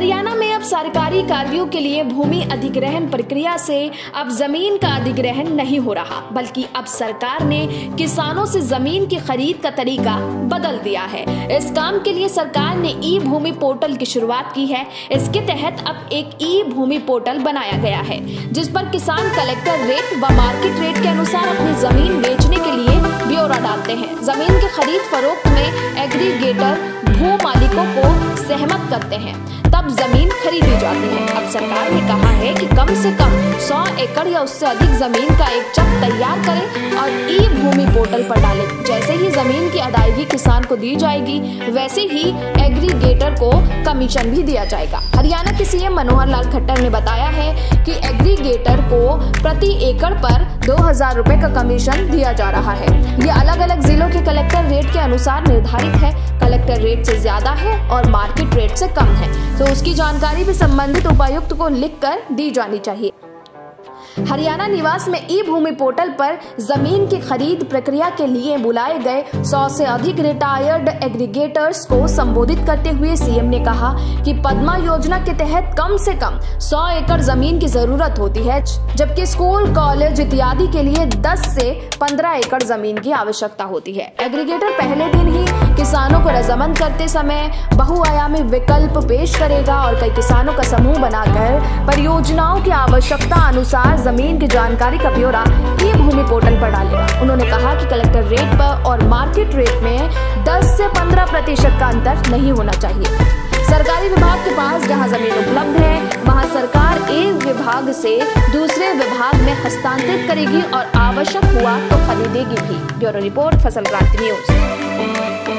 हरियाणा में अब सरकारी कार्यों के लिए भूमि अधिग्रहण प्रक्रिया से अब जमीन का अधिग्रहण नहीं हो रहा, बल्कि अब सरकार ने किसानों से जमीन की खरीद का तरीका बदल दिया है। इस काम के लिए सरकार ने ई भूमि पोर्टल की शुरुआत की है। इसके तहत अब एक ई भूमि पोर्टल बनाया गया है, जिस पर किसान कलेक्टर रेट व मार्केट रेट के अनुसार अपनी जमीन बेचने के लिए ब्यौरा डालते हैं। जमीन के खरीद फरोख्त में एग्रीगेटर भू मालिकों को सहमत करते हैं, तब जमीन खरीदी जाती है। अब सरकार ने कहा है कि कम से कम 100 एकड़ या उससे अधिक जमीन का एक चक तैयार करें और ई भूमि पोर्टल पर डालें। जैसे ही जमीन की अदायगी किसान को दी जाएगी, वैसे ही एग्रीगेटर को कमीशन भी दिया जाएगा। हरियाणा के सीएम मनोहर लाल खट्टर ने बताया है कि एग्रीगेटर को प्रति एकड़ पर 2000 रुपए का कमीशन दिया जा रहा है। ये अलग अलग जिलों के कलेक्टर रेट के अनुसार निर्धारित है। कलेक्टर रेट से ज्यादा है और मार्केट रेट से कम है, तो उसकी जानकारी भी संबंधित उपायुक्त को लिखकर दी जानी चाहिए। हरियाणा निवास में ई भूमि पोर्टल पर जमीन की खरीद प्रक्रिया के लिए बुलाए गए 100 से अधिक रिटायर्ड एग्रीगेटर्स को संबोधित करते हुए सीएम ने कहा कि पद्मा योजना के तहत कम से कम 100 एकड़ जमीन की जरूरत होती है, जबकि स्कूल, कॉलेज इत्यादि के लिए 10 से 15 एकड़ जमीन की आवश्यकता होती है। एग्रीगेटर पहले दिन ही किसानों को रजामंद करते समय बहुआयामी विकल्प पेश करेगा और कई किसानों का समूह बनाकर परियोजनाओं की आवश्यकता अनुसार जमीन की जानकारी का ब्यौरा ई भूमि पोर्टल पर डालेगा। उन्होंने कहा कि कलेक्टर रेट पर और मार्केट रेट में 10 से 15% का अंतर नहीं होना चाहिए। सरकारी विभाग के पास जहां जमीन उपलब्ध है, वहां सरकार एक विभाग से दूसरे विभाग में हस्तांतरित करेगी और आवश्यक हुआ तो खरीदेगी भी। ब्यूरो रिपोर्ट, फसल क्रांति न्यूज।